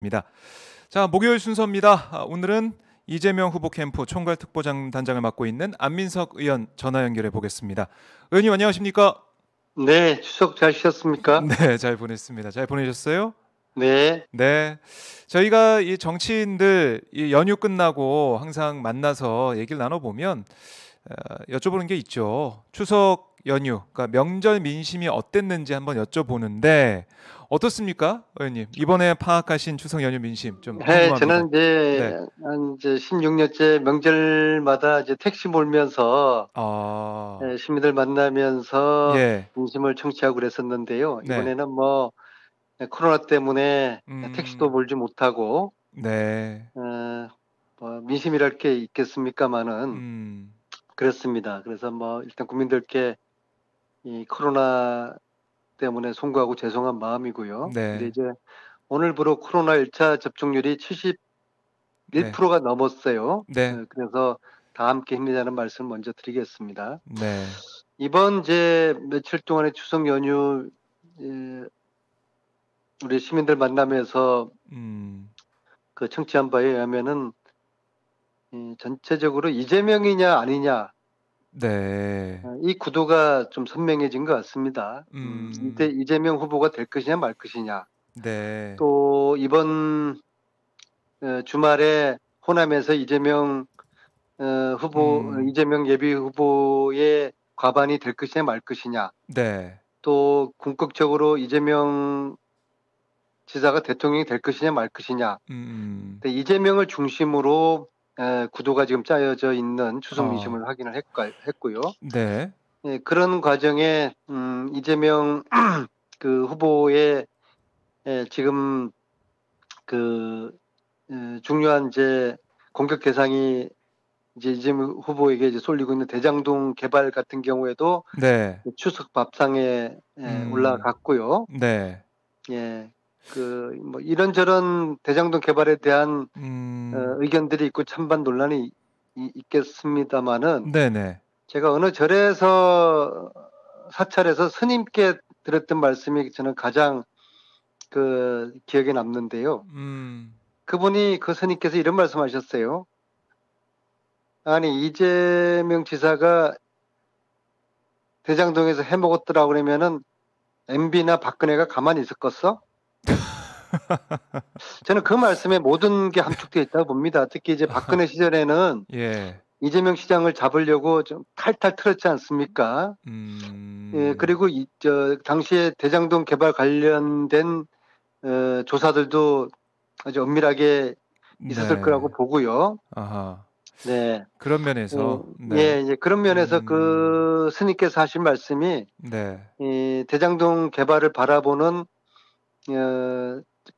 입니다. 자, 목요일 순서입니다. 오늘은 이재명 후보 캠프 총괄특보단장을 맡고 있는 안민석 의원 전화 연결해 보겠습니다. 의원님 안녕하십니까? 네, 추석 잘 쉬셨습니까? 네, 잘 보냈습니다. 잘 보내셨어요? 네, 네. 저희가 이 정치인들 이 연휴 끝나고 항상 만나서 얘기를 나눠보면 여쭤보는 게 있죠. 추석 연휴, 그러니까 명절 민심이 어땠는지 한번 여쭤보는데 어떻습니까, 의원님? 이번에 파악하신 추석 연휴 민심 좀 궁금합니다. 저는 이제 네. 한 이제 16년째 명절마다 이제 택시 몰면서 아, 시민들 만나면서 예, 민심을 청취하고 그랬었는데요. 네, 이번에는 뭐 코로나 때문에 택시도 음, 몰지 못하고 네, 뭐 민심이랄 게 있겠습니까마는 음, 그렇습니다. 그래서 뭐 일단 국민들께 이 코로나 때문에 송구하고 죄송한 마음이고요. 근데 네, 이제 오늘부로 코로나 1차 접종률이 네, 1%가 넘었어요. 네, 그래서 다 함께 힘내자는 말씀 먼저 드리겠습니다. 네, 이번 이제 며칠 동안의 추석 연휴 예, 우리 시민들 만나면서 음, 그 청취한 바에 의하면은 전체적으로 이재명이냐 아니냐 네, 이 구도가 좀 선명해진 것 같습니다. 이때 음, 이재명 후보가 될 것이냐 말 것이냐. 네, 또 이번 주말에 호남에서 음, 이재명 예비 후보의 과반이 될 것이냐 말 것이냐. 네, 또 궁극적으로 이재명 지사가 대통령이 될 것이냐 말 것이냐. 음, 근데 이재명을 중심으로 구도가 지금 짜여져 있는 추석 어, 민심을 확인을 했고요. 네, 그런 과정에 이재명 그 후보의 지금 그 중요한 이제 공격 대상이 이제 이재명 후보에게 이제 쏠리고 있는 대장동 개발 같은 경우에도 네, 추석 밥상에 음, 올라갔고요. 네, 예, 그 뭐 이런저런 대장동 개발에 대한 음, 의견들이 있고 찬반 논란이 있겠습니다마는 네, 네, 제가 어느 절에서 사찰에서 스님께 들었던 말씀이 저는 가장 그 기억에 남는데요. 음, 그분이 그 스님께서 이런 말씀하셨어요. 아니 이재명 지사가 대장동에서 해먹었더라 그러면은 MB나 박근혜가 가만히 있었겠어? 저는 그 말씀에 모든 게 함축되어 있다고 봅니다. 특히 이제 박근혜 시절에는 예, 이재명 시장을 잡으려고 좀 탈탈 털었지 않습니까? 음, 그리고 당시에 대장동 개발 관련된 조사들도 아주 엄밀하게 있었을 네, 거라고 보고요. 아하, 네. 그런 면에서, 네, 이제 그런 면에서 그 스님께서 하신 말씀이 네, 이 대장동 개발을 바라보는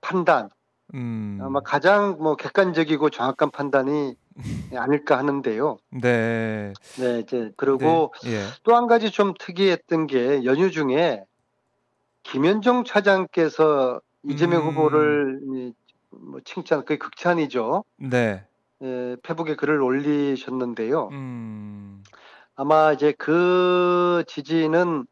판단, 아마 음, 가장 뭐 객관적이고 정확한 판단이 아닐까 하는데요. 네, 네, 이제 네, 그리고 예, 또 한 가지 좀 특이했던 게 연휴 중에 김현종 차장께서 이재명 음, 후보를 뭐 칭찬, 그게 극찬이죠. 네, 페북에 글을 올리셨는데요. 음, 아마 이제 그 지지는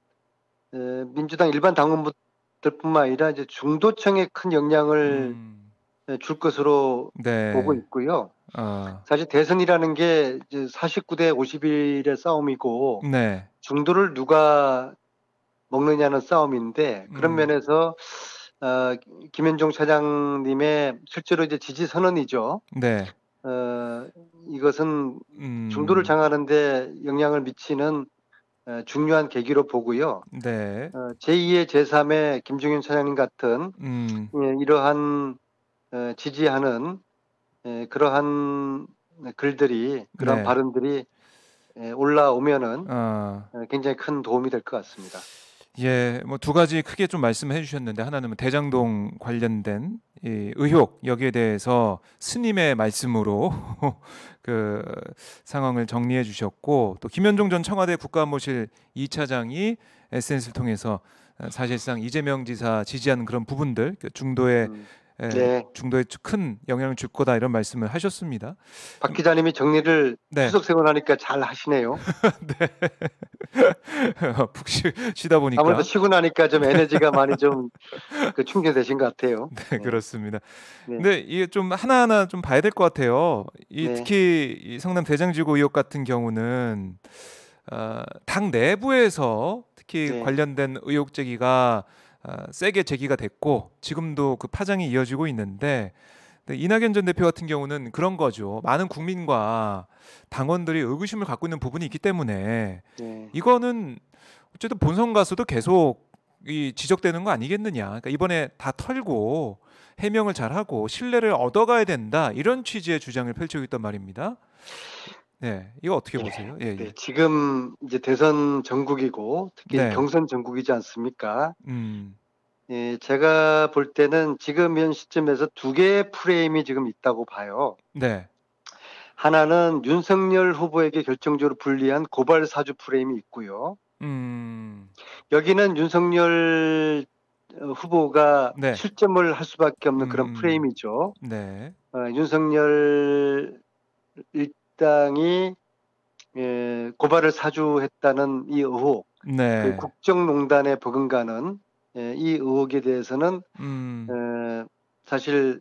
민주당 일반 당원들뿐만 아니라 이제 중도층에 큰 영향을 음, 줄 것으로 보고 네, 있고요. 아, 사실 대선이라는 게 이제 49대 51의 싸움이고 네, 중도를 누가 먹느냐는 싸움인데 그런 음, 면에서 어, 김현종 차장님의 실제로 이제 지지 선언이죠. 네, 어, 이것은 중도를 음, 장하는데 영향을 미치는 중요한 계기로 보고요. 네, 제2의 제3의 김종인 차장님 같은 이러한 지지하는 그러한 글들이 그러한 네, 발언들이 올라오면은 아. 굉장히 큰 도움이 될 것 같습니다. 예, 뭐 두 가지 크게 좀 말씀해 주셨는데 하나는 뭐 대장동 관련된 이 의혹 여기에 대해서 스님의 말씀으로 그 상황을 정리해 주셨고 또 김현종 전 청와대 국가안보실 2차장이 SNS를 통해서 사실상 이재명 지사 지지하는 그런 부분들 그 중도의 음, 네. 중도에 큰 영향을 줄 거다 이런 말씀을 하셨습니다. 박 기자님이 정리를 네. 추석 생활하니까 잘 하시네요. 푹 쉬다 보니까. 아무래도 쉬고 나니까 좀 에너지가 많이 좀 충전되신 것 같아요. 네, 네. 그렇습니다. 네. 근데 이게 좀 하나하나 좀 봐야 될 것 같아요. 네. 특히 이 성남 대장지구 의혹 같은 경우는 당 내부에서 특히 네. 관련된 의혹 제기가 세게 제기가 됐고 지금도 그 파장이 이어지고 있는데 이낙연 전 대표 같은 경우는 그런 거죠. 많은 국민과 당원들이 의구심을 갖고 있는 부분이 있기 때문에 네. 이거는 어쨌든 본선 가서도 계속 이 지적되는 거 아니겠느냐. 그러니까 이번에 다 털고 해명을 잘하고 신뢰를 얻어가야 된다. 이런 취지의 주장을 펼치고 있단 말입니다. 네, 이거 어떻게 보세요? 예, 네. 예. 지금 이제 대선 전국이고 특히 네. 경선 전국이지 않습니까? 음, 예, 제가 볼 때는 지금 현 시점에서 두 개의 프레임이 지금 있다고 봐요. 네. 하나는 윤석열 후보에게 결정적으로 불리한 고발 사주 프레임이 있고요. 여기는 윤석열 후보가 네. 실점을 할 수밖에 없는 그런 프레임이죠. 네. 윤석열 일당이 고발을 사주했다는 이 의혹, 네. 그 국정농단에 버금가는 이 의혹에 대해서는 사실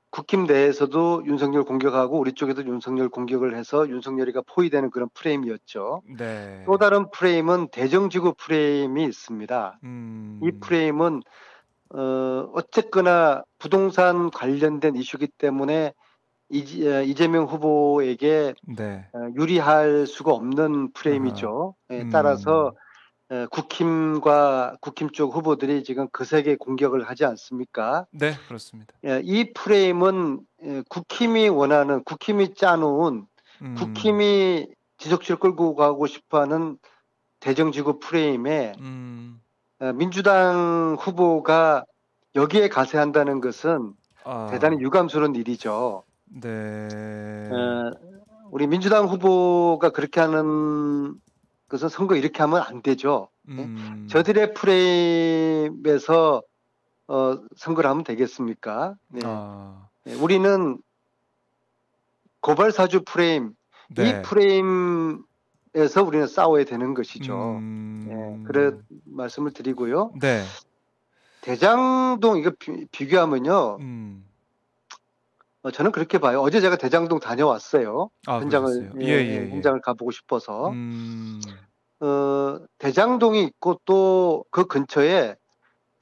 국힘 내에서도 윤석열 공격하고 우리 쪽에도 윤석열 공격을 해서 윤석열이가 포위되는 그런 프레임이었죠. 네. 또 다른 프레임은 대정지구 프레임이 있습니다. 이 프레임은 어쨌거나 부동산 관련된 이슈이기 때문에 이재명 후보에게 네. 유리할 수가 없는 프레임이죠. 따라서 국힘과 국힘 쪽 후보들이 지금 거세게 공격을 하지 않습니까? 네, 그렇습니다. 이 프레임은 국힘이 원하는, 국힘이 짜놓은, 국힘이 지적지를 끌고 가고 싶어하는 대정지구 프레임에 민주당 후보가 여기에 가세한다는 것은 대단히 유감스러운 일이죠. 네. 우리 민주당 후보가 그렇게 하는 것은 선거 이렇게 하면 안 되죠. 저들의 프레임에서 선거를 하면 되겠습니까? 네. 우리는 고발사주 프레임, 네. 이 프레임에서 우리는 싸워야 되는 것이죠. 그런 말씀을 드리고요. 네. 대장동 이거 비교하면요. 저는 그렇게 봐요. 어제 제가 대장동 다녀왔어요. 현장을 현장을 가보고 싶어서. 대장동이 있고 또 그 근처에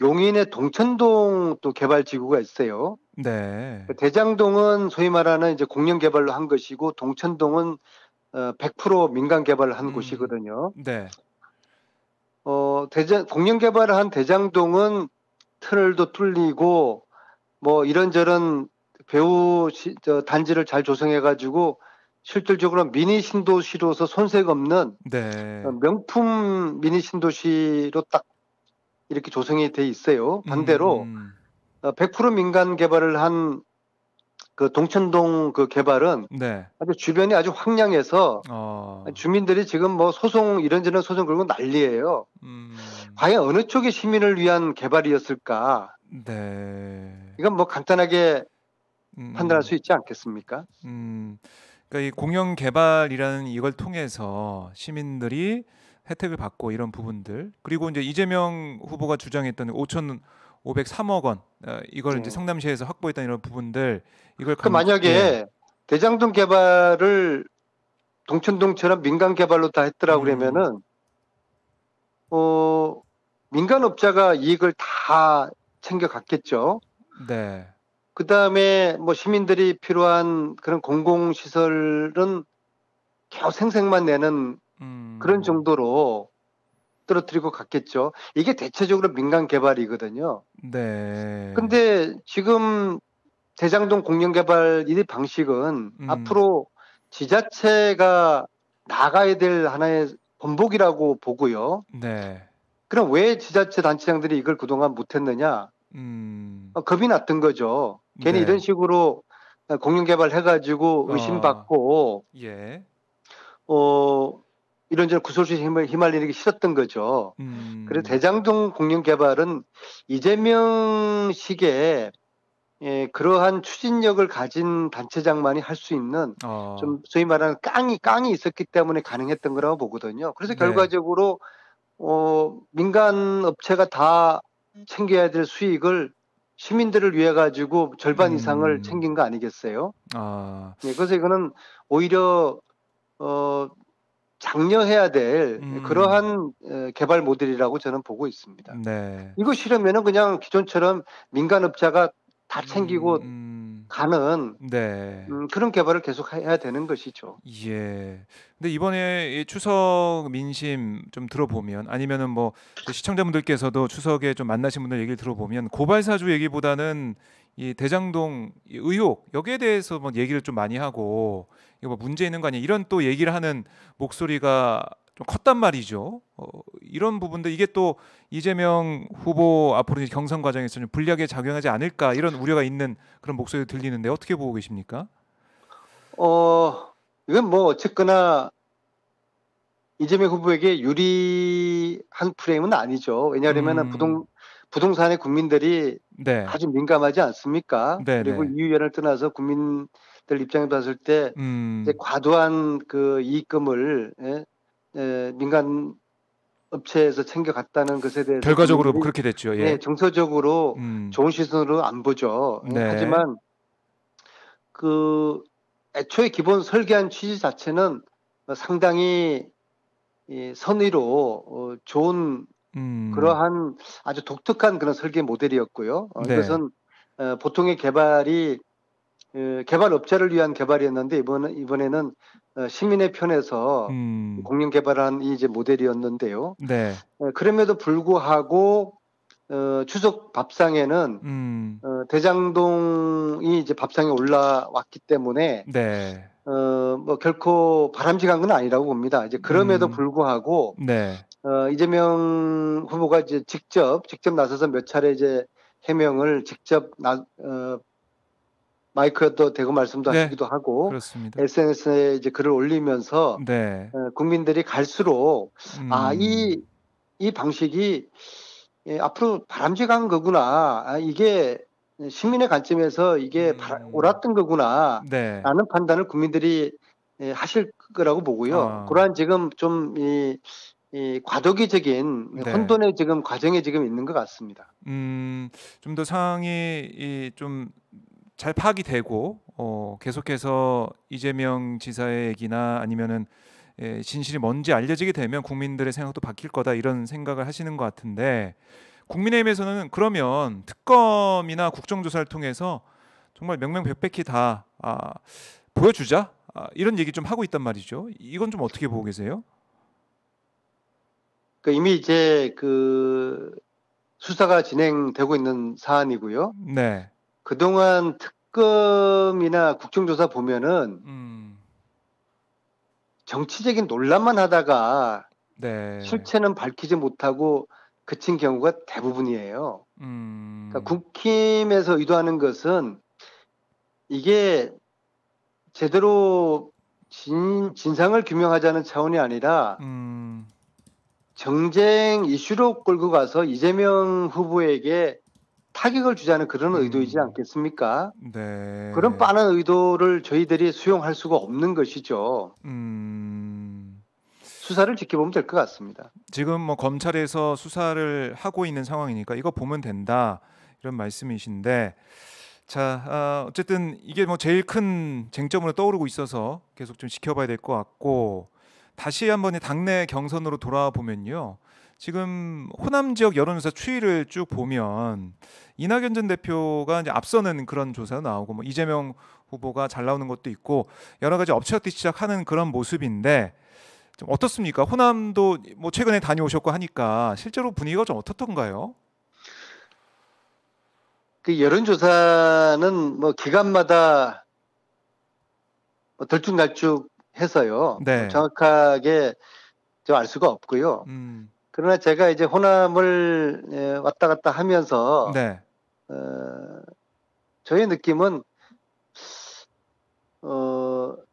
용인의 동천동 또 개발지구가 있어요. 네. 대장동은 소위 말하는 이제 공영 개발로 한 것이고 동천동은 100% 민간 개발을 한 곳이거든요. 네. 공영 개발을 한 대장동은 터널도 뚫리고 뭐 이런저런 배후 단지를 잘 조성해가지고 실질적으로 미니 신도시로서 손색 없는 명품 미니 신도시로 딱 이렇게 조성이 돼 있어요. 반대로 100% 민간 개발을 한 그 동천동 그 개발은 아주 주변이 아주 황량해서 주민들이 지금 뭐 소송 이런저런 소송 걸고 난리예요. 과연 어느 쪽의 시민을 위한 개발이었을까? 이건 뭐 간단하게 판단할 수 있지 않겠습니까? 그러니까 이 공영 개발이라는 이걸 통해서 시민들이 혜택을 받고 이런 부분들 그리고 이제 이재명 후보가 주장했던 5,503억 원 이걸 이제 성남시에서 확보했다는 이런 부분들 이걸 만약에 대장동 개발을 동천동처럼 민간 개발로 다 했더라 그러면은 민간업자가 이익을 다 챙겨갔겠죠. 네. 그 다음에 뭐 시민들이 필요한 그런 공공시설은 겨우 생색만 내는 그런 정도로 떨어뜨리고 갔겠죠. 이게 대체적으로 민간 개발이거든요. 네. 근데 지금 대장동 공영 개발 이 방식은 앞으로 지자체가 나가야 될 하나의 본보기라고 보고요. 네. 그럼 왜 지자체 단체장들이 이걸 그동안 못했느냐? 겁이 났던 거죠. 괜히 이런 식으로 공영 개발해가지고 의심받고 이런저런 구설수에 휘말리는 게 싫었던 거죠. 그래서 대장동 공영 개발은 이재명식의 그러한 추진력을 가진 단체장만이 할 수 있는 어, 좀 소위 말하는 깡이 있었기 때문에 가능했던 거라고 보거든요. 그래서 네. 결과적으로 민간 업체가 다 챙겨야 될 수익을 시민들을 위해 가지고 절반 이상을 음, 챙긴 거 아니겠어요? 아, 그래서 이거는 오히려 어, 장려해야 될 음, 그러한 개발 모델이라고 저는 보고 있습니다. 네. 이거 싫으면은 그냥 기존처럼 민간 업자가 다 챙기고 가는 네. 그런 개발을 계속 해야 되는 것이죠. 예. 근데 이번에 이 추석 민심 좀 들어보면 아니면은 뭐 이제 시청자분들께서도 추석에 좀 만나신 분들 얘기를 들어보면 고발 사주 얘기보다는 이 대장동 이 의혹 여기에 대해서 뭐 얘기를 좀 많이 하고 이거 뭐 문제 있는 거 아니야 이런 또 얘기를 하는 목소리가 좀 컸단 말이죠. 이런 부분들 이게 또 이재명 후보 앞으로 이제 경선 과정에서 좀 불리하게 작용하지 않을까 이런 우려가 있는 그런 목소리가 들리는데 어떻게 보고 계십니까? 이건 뭐 어쨌거나 이재명 후보에게 유리한 프레임은 아니죠. 왜냐하면은 음. 부동산에 국민들이 네. 아주 민감하지 않습니까? 그리고 네네. 이유연을 떠나서 국민들 입장에 봤을 때 이제 음. 과도한 그 이익금을 민간 업체에서 챙겨갔다는 것에 대해서 결과적으로 뭐 국민들이 그렇게 됐죠. 예. 정서적으로 음. 좋은 시선으로 안 보죠. 네. 하지만 그 애초에 기본 설계한 취지 자체는 상당히 선의로 좋은 음. 그러한 아주 독특한 그런 설계 모델이었고요. 네. 이것은 보통의 개발이 개발업자를 위한 개발이었는데 이번에는 시민의 편에서 음. 공영 개발한 이 이제 모델이었는데요. 네. 그럼에도 불구하고 추석 밥상에는 음. 대장동이 이제 밥상에 올라왔기 때문에 네. 뭐 결코 바람직한 건 아니라고 봅니다. 이제 그럼에도 음. 불구하고 네. 이재명 후보가 이제 직접 나서서 몇 차례 이제 해명을 직접 마이크도 대고 말씀도 네. 하시기도 하고 그렇습니다. SNS에 이제 글을 올리면서 네. 국민들이 갈수록 아, 음. 이 방식이 앞으로 바람직한 거구나. 이게 시민의 관점에서 이게 음. 옳았던 거구나. 네. 라는 판단을 국민들이 하실 거라고 보고요. 아. 그러한 지금 좀 이 과도기적인 네. 혼돈의 지금 과정에 지금 있는 것 같습니다. 음. 좀 더 상황이 이 좀 잘 파악이 되고 계속해서 이재명 지사의 얘기나 아니면은 진실이 뭔지 알려지게 되면 국민들의 생각도 바뀔 거다 이런 생각을 하시는 것 같은데 국민의힘에서는 그러면 특검이나 국정조사를 통해서 정말 명명백백히 다 보여주자 이런 얘기 좀 하고 있단 말이죠. 이건 좀 어떻게 보고 계세요? 이미 이제 그 수사가 진행되고 있는 사안이고요. 네. 그동안 특검이나 국정조사 보면은 음. 정치적인 논란만 하다가 네. 실체는 밝히지 못하고 그친 경우가 대부분이에요. 그러니까 음. 국힘에서 의도하는 것은 이게 제대로 진상을 규명하자는 차원이 아니라 음. 정쟁 이슈로 끌고 가서 이재명 후보에게 타격을 주자는 그런 의도이지 음. 않겠습니까? 그런 네. 빤한 의도를 저희들이 수용할 수가 없는 것이죠. 음. 수사를 지켜보면 될 것 같습니다. 지금 뭐 검찰에서 수사를 하고 있는 상황이니까 이거 보면 된다 이런 말씀이신데 자 어쨌든 이게 뭐 제일 큰 쟁점으로 떠오르고 있어서 계속 좀 지켜봐야 될 것 같고 다시 한번 이 당내 경선으로 돌아와 보면요 지금 호남 지역 여론조사 추이를 쭉 보면 이낙연 전 대표가 이제 앞서는 그런 조사가 나오고 뭐 이재명 후보가 잘 나오는 것도 있고 여러 가지 엎치락뒤 시작하는 그런 모습인데 좀 어떻습니까? 호남도 뭐 최근에 다녀오셨고 하니까 실제로 분위기가 좀 어떻던가요? 그 여론조사는 뭐 기간마다 뭐 들쭉날쭉해서요. 네. 정확하게 좀 알 수가 없고요. 음. 그러나 제가 이제 호남을 왔다 갔다 하면서 네. 어, 저의 느낌은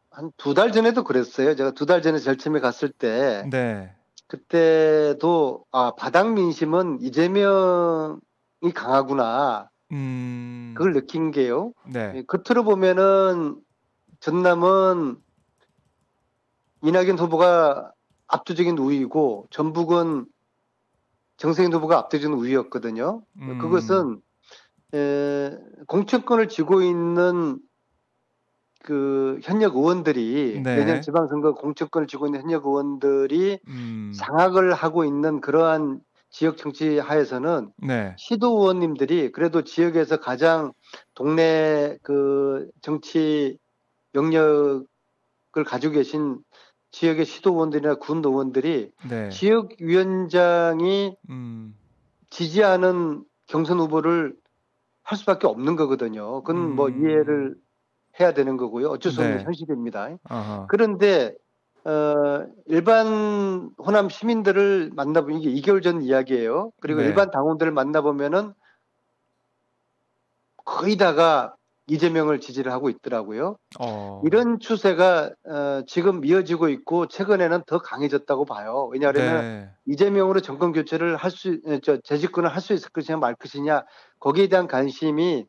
한 두 달 전에도 그랬어요. 제가 두 달 전에 제일 처음에 갔을 때 네. 그때도 바닥 민심은 이재명이 강하구나. 그걸 느낀 게요. 네. 예, 겉으로 보면은 전남은 이낙연 후보가 압도적인 우위고 전북은 정세균 후보가 압도적인 우위였거든요. 음, 그것은 공천권을 쥐고 있는 그 현역 의원들이 내년 네. 지방선거 공천권을 쥐고 있는 현역 의원들이 음, 장악을 하고 있는 그러한 지역 정치 하에서는 네. 시도 의원님들이 그래도 지역에서 가장 동네 그 정치 영역을 가지고 계신 지역의 시도 의원들이나 군 의원들이 네. 지역위원장이 음, 지지하는 경선 후보를 할 수밖에 없는 거거든요. 그건 뭐 음, 이해를 해야 되는 거고요. 어쩔 수 없는 네. 현실입니다. 아하. 그런데 일반 호남 시민들을 만나보면 이게 2개월 전 이야기예요. 그리고 네. 일반 당원들을 만나보면은 거의 다가 이재명을 지지를 하고 있더라고요. 어, 이런 추세가 지금 이어지고 있고 최근에는 더 강해졌다고 봐요. 왜냐하면 네. 이재명으로 정권 교체를 재집권을 할 수 있을 것이냐 말 것이냐 거기에 대한 관심이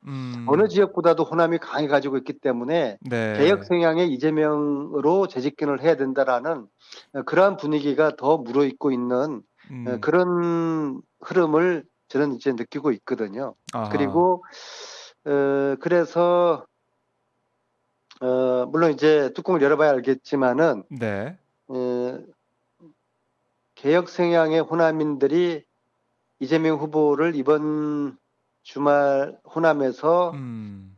어느 음, 지역보다도 호남이 강해가지고 있기 때문에 개혁 네. 성향의 이재명으로 재집권을 해야 된다라는 그러한 분위기가 더 무르익고 있는 음, 그런 흐름을 저는 이제 느끼고 있거든요. 아하. 그리고 그래서 물론 이제 뚜껑을 열어봐야 알겠지만은 네. 어, 개혁 성향의 호남인들이 이재명 후보를 이번 주말 호남에서 음,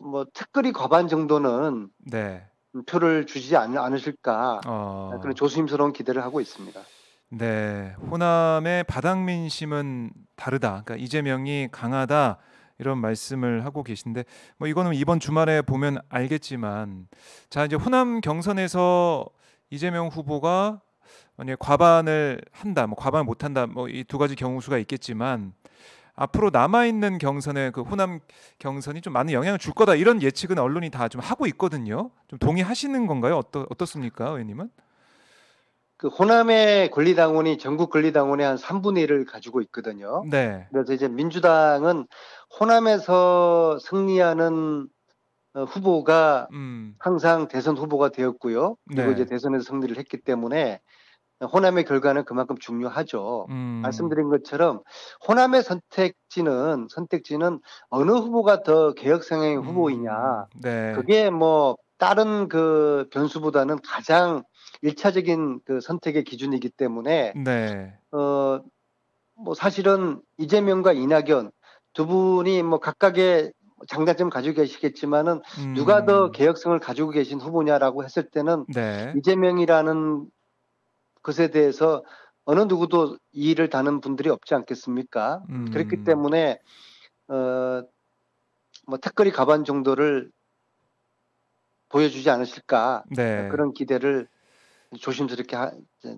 뭐 특거리 과반 정도는 네. 표를 주지 않으실까 그런 어, 조심스러운 기대를 하고 있습니다. 네. 호남의 바닥 민심은 다르다. 그러니까 이재명이 강하다. 이런 말씀을 하고 계신데 뭐 이거는 이번 주말에 보면 알겠지만 자 이제 호남 경선에서 이재명 후보가 만약에 과반을 한다, 뭐 과반을 못 한다, 뭐 이 두 가지 경우수가 있겠지만 앞으로 남아 있는 경선에 그 호남 경선이 좀 많은 영향을 줄 거다 이런 예측은 언론이 다 좀 하고 있거든요. 좀 동의하시는 건가요? 어떻습니까, 의원님은? 그 호남의 권리당원이 전국 권리당원의 한 3분의 1을 가지고 있거든요. 네. 그래서 이제 민주당은 호남에서 승리하는 후보가 음. 항상 대선 후보가 되었고요. 그리고 이제 네. 대선에서 승리를 했기 때문에 호남의 결과는 그만큼 중요하죠. 음. 말씀드린 것처럼 호남의 선택지는 어느 후보가 더 개혁 성향의 후보이냐. 네. 그게 뭐 다른 그 변수보다는 가장 일차적인 그 선택의 기준이기 때문에 네. 어 뭐 사실은 이재명과 이낙연 두 분이 뭐 각각의 장단점 가지고 계시겠지만은 누가 더 음. 개혁성을 가지고 계신 후보냐라고 했을 때는 네. 이재명이라는 것에 대해서 어느 누구도 이의를 다는 분들이 없지 않겠습니까? 그렇기 음. 때문에 어, 뭐 특거리 가반 정도를 보여주지 않으실까 네. 그런 기대를 조심스럽게 이제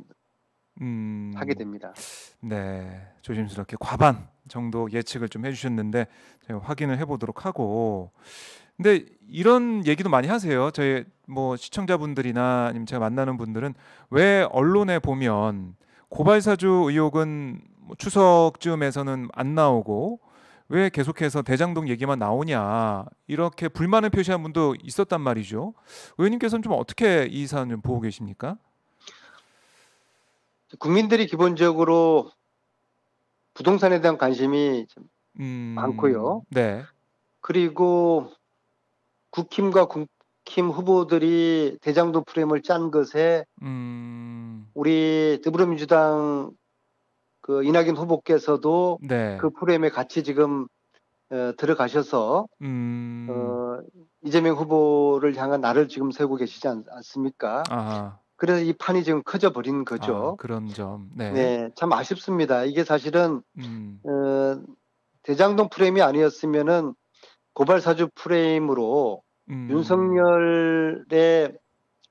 하게 음. 됩니다. 네. 조심스럽게 과반 정도 예측을 좀 해주셨는데 제가 확인을 해보도록 하고. 근데 이런 얘기도 많이 하세요. 저희 뭐 시청자분들이나 아니면 제가 만나는 분들은 왜 언론에 보면 고발사주 의혹은 뭐 추석쯤에서는 안 나오고 왜 계속해서 대장동 얘기만 나오냐 이렇게 불만을 표시한 분도 있었단 말이죠. 의원님께서는 좀 어떻게 이 사안 좀 보고 계십니까? 국민들이 기본적으로 부동산에 대한 관심이 좀 많고요. 네, 그리고 국힘과 국힘 후보들이 대장동 프레임을 짠 것에 우리 더불어민주당 그 이낙연 후보께서도 네, 그 프레임에 같이 지금 들어가셔서 음, 어, 이재명 후보를 향한 날을 지금 세우고 계시지 않습니까? 아, 그래서 이 판이 지금 커져 버린 아 거죠. 그런 점, 네, 네, 참 아쉽습니다. 이게 사실은 음, 어, 대장동 프레임이 아니었으면은 고발 사주 프레임으로 음, 윤석열의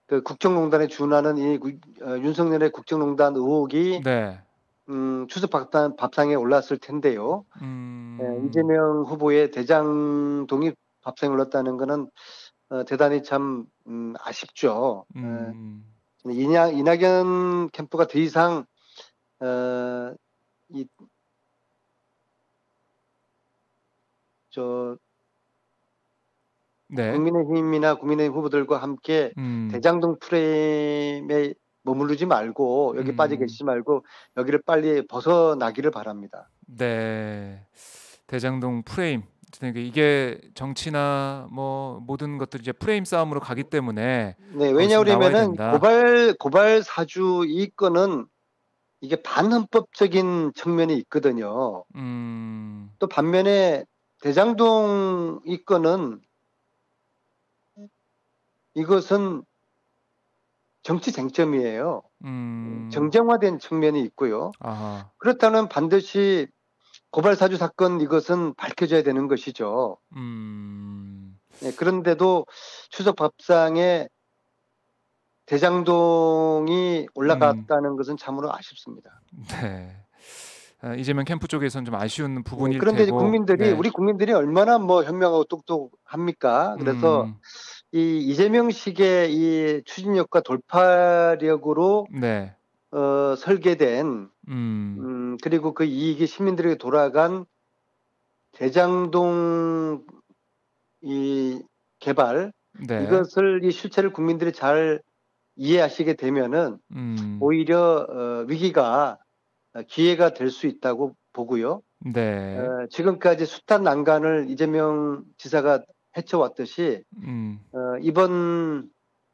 그 국정농단에 준하는 윤석열의 국정농단 의혹이 네, 추석 밥상에 올랐을 텐데요. 음, 이재명 후보의 대장 독립 밥상에 올랐다는 것은 대단히 참 아쉽죠. 음, 이낙연 캠프가 더 이상 어, 이 저 네. 국민의힘이나 국민의힘 후보들과 함께 음. 대장동 프레임에 머무르지 말고 여기 빠져 음. 계시지 말고 여기를 빨리 벗어나기를 바랍니다. 네. 대장동 프레임. 그러니까 이게 정치나 뭐 모든 것들이 이제 프레임 싸움으로 가기 때문에 네, 거기서 나와야 왜냐하면은 된다. 고발 사주 이 건은 이게 반헌법적인 측면이 있거든요. 음. 또 반면에 대장동 이 건은 이것은 정치 쟁점이에요. 음. 정쟁화된 측면이 있고요. 아하. 그렇다면 반드시 고발 사주 사건 이것은 밝혀져야 되는 것이죠. 음. 네, 그런데도 추석 밥상에 대장동이 음. 올라갔다는 것은 참으로 아쉽습니다. 네. 이재명 캠프 쪽에서는 좀 아쉬운 네, 부분일 그런데 이제 테고. 네. 우리 국민들이 얼마나 뭐 현명하고 똑똑합니까? 그래서 음. 이 이재명식의 이 추진력과 돌파력으로 네. 설계된 음. 그리고 그 이익이 시민들에게 돌아간 대장동 이 개발 네. 이것을 이 실체를 국민들이 잘 이해하시게 되면은 음. 오히려 위기가 기회가 될 수 있다고 보고요. 네. 지금까지 숱한 난관을 이재명 지사가 헤쳐왔듯이 음. 이번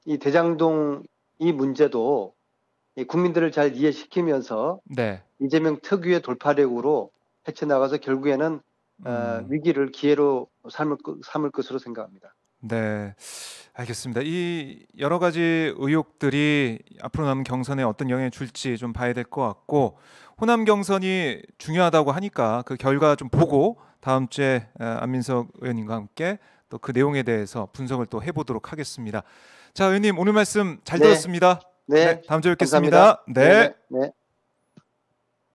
이 대장동 이 문제도 이 국민들을 잘 이해시키면서 네. 이재명 특유의 돌파력으로 헤쳐나가서 결국에는 음. 위기를 기회로 삼을 것으로 생각합니다. 네. 알겠습니다. 이 여러 가지 의혹들이 앞으로 남은 경선에 어떤 영향을 줄지 좀 봐야 될 것 같고, 호남 경선이 중요하다고 하니까 그 결과 좀 보고 다음 주에 안민석 의원님과 함께 또 그 내용에 대해서 분석을 또 해보도록 하겠습니다. 자, 의원님 오늘 말씀 잘 네, 들었습니다. 네, 네, 다음 주에 감사합니다. 뵙겠습니다. 네, 네, 네. 네.